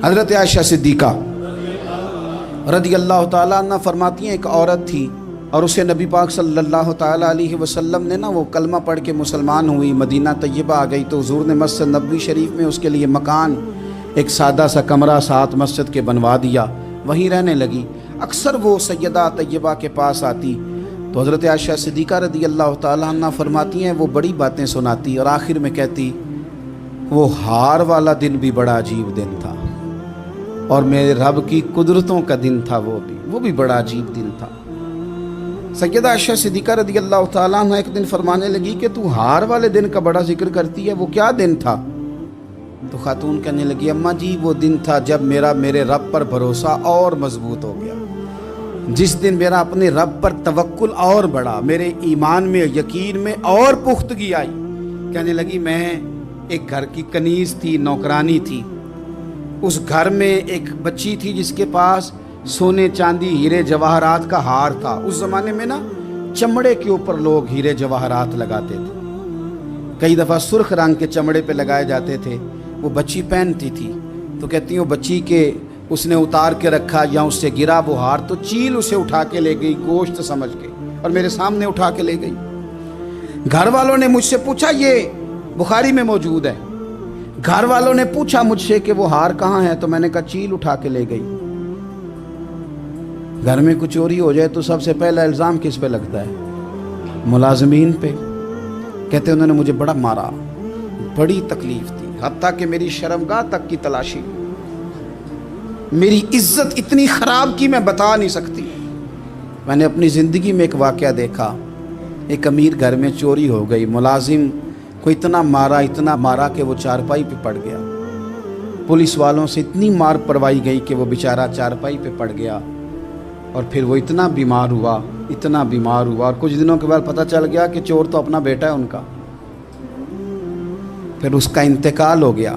حضرت عائشہ صدیقہ رضی اللہ تعالیٰ عنہ فرماتی ہیں ایک عورت تھی اور اسے نبی پاک صلی اللہ تعالیٰ علیہ وسلم نے وہ کلمہ پڑھ کے مسلمان ہوئی، مدینہ طیبہ آ گئی تو حضور نے مسجد نبوی شریف میں اس کے لیے مکان، ایک سادہ سا کمرہ ساتھ مسجد کے بنوا دیا، وہیں رہنے لگی۔ اکثر وہ سیدہ طیبہ کے پاس آتی تو حضرت عائشہ صدیقہ رضی اللہ تعالیٰ عنہ فرماتی ہیں وہ بڑی باتیں سناتی اور آخر میں کہتی وہ ہار والا دن بھی بڑا عجیب دن تھا اور میرے رب کی قدرتوں کا دن تھا، وہ بھی بڑا عجیب دن تھا۔ سیدہ عائشہ صدیقہ رضی اللہ تعالیٰ عنہ ایک دن فرمانے لگی کہ تو ہار والے دن کا بڑا ذکر کرتی ہے، وہ کیا دن تھا؟ تو خاتون کہنے لگی اماں جی وہ دن تھا جب میرے رب پر بھروسہ اور مضبوط ہو گیا، جس دن میرا اپنے رب پر توکل اور بڑھا، میرے ایمان میں یقین میں اور پختگی آئی۔ کہنے لگی میں ایک گھر کی کنیز تھی، نوکرانی تھی، اس گھر میں ایک بچی تھی جس کے پاس سونے چاندی ہیرے جواہرات کا ہار تھا۔ اس زمانے میں چمڑے کے اوپر لوگ ہیرے جواہرات لگاتے تھے، کئی دفعہ سرخ رنگ کے چمڑے پہ لگائے جاتے تھے، وہ بچی پہنتی تھی تو کہتی ہوں بچی کے اس نے اتار کے رکھا یا اس سے گرا وہ ہار تو چیل اسے اٹھا کے لے گئی گوشت سمجھ کے اور میرے سامنے اٹھا کے لے گئی۔ گھر والوں نے مجھ سے پوچھا، یہ بخاری میں موجود ہے، گھر والوں نے پوچھا مجھ سے کہ وہ ہار کہاں ہے تو میں نے کہا چیل اٹھا کے لے گئی۔ گھر میں کچھ چوری ہو جائے تو سب سے پہلا الزام کس پہ لگتا ہے؟ ملازمین پہ۔ کہتے انہوں نے مجھے بڑا مارا، بڑی تکلیف تھی، حتیٰ کہ میری شرمگاہ تک کی تلاشی، میری عزت اتنی خراب کی میں بتا نہیں سکتی۔ میں نے اپنی زندگی میں ایک واقعہ دیکھا، ایک امیر گھر میں چوری ہو گئی، ملازم کو اتنا مارا کہ وہ چارپائی پہ پڑ گیا، پولیس والوں سے اتنی مار پروائی گئی کہ وہ بیچارہ چارپائی پہ پڑ گیا اور پھر وہ اتنا بیمار ہوا اور کچھ دنوں کے بعد پتہ چل گیا کہ چور تو اپنا بیٹا ہے ان کا، پھر اس کا انتقال ہو گیا۔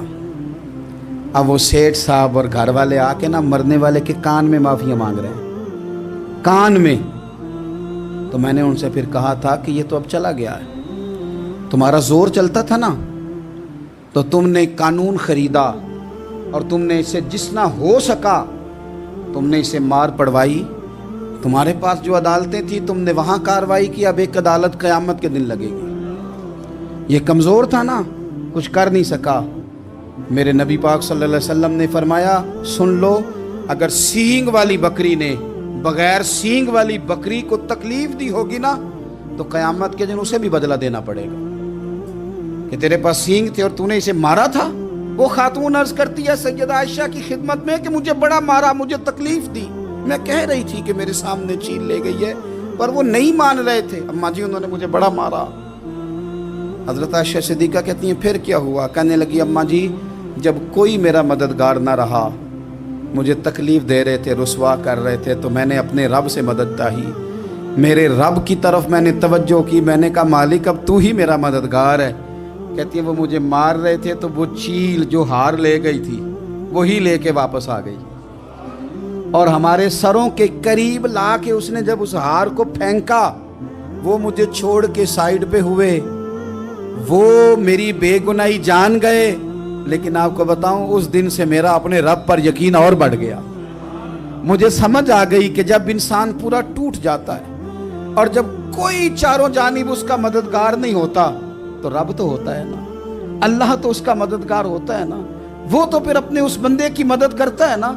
اب وہ سیٹھ صاحب اور گھر والے آ کے مرنے والے کے کان میں معافیاں مانگ رہے ہیں، کان میں۔ تو میں نے ان سے پھر کہا تھا کہ یہ تو اب چلا گیا ہے، تمہارا زور چلتا تھا نا تو تم نے قانون خریدا اور تم نے اسے جتنا ہو سکا تم نے اسے مار پڑوائی، تمہارے پاس جو عدالتیں تھیں تم نے وہاں کارروائی کی، اب ایک عدالت قیامت کے دن لگے گی۔ یہ کمزور تھا نا، کچھ کر نہیں سکا۔ میرے نبی پاک صلی اللہ علیہ وسلم نے فرمایا سن لو، اگر سینگ والی بکری نے بغیر سینگ والی بکری کو تکلیف دی ہوگی نا تو قیامت کے دن اسے بھی بدلہ دینا پڑے گا کہ تیرے پاس سینگ تھے اور تو نے اسے مارا تھا۔ وہ خاتون عرض کرتی ہے سیدہ عائشہ کی خدمت میں کہ مجھے بڑا مارا، مجھے تکلیف دی، میں کہہ رہی تھی کہ میرے سامنے چیل لے گئی ہے پر وہ نہیں مان رہے تھے، اماں جی انہوں نے مجھے بڑا مارا۔ حضرت عائشہ صدیقہ کہتی ہیں پھر کیا ہوا؟ کہنے لگی اماں جی جب کوئی میرا مددگار نہ رہا، مجھے تکلیف دے رہے تھے، رسوا کر رہے تھے، تو میں نے اپنے رب سے مدد چاہی، میرے رب کی طرف میں نے توجہ کی، میں نے کہا مالک اب تو ہی میرا مددگار ہے۔ کہتی ہے وہ مجھے مار رہے تھے تو وہ چیل جو ہار لے گئی تھی وہی لے کے واپس آ گئی اور ہمارے سروں کے قریب لا کے اس نے جب اس ہار کو پھینکا وہ مجھے چھوڑ کے سائیڈ پہ ہوئے، وہ میری بے گناہی جان گئے، لیکن آپ کو بتاؤں اس دن سے میرا اپنے رب پر یقین اور بڑھ گیا۔ مجھے سمجھ آ گئی کہ جب انسان پورا ٹوٹ جاتا ہے اور جب کوئی چاروں جانب اس کا مددگار نہیں ہوتا تو رب تو ہوتا ہے نا، اللہ تو اس کا مددگار ہوتا ہے نا، وہ تو پھر اپنے اس بندے کی مدد کرتا ہے نا۔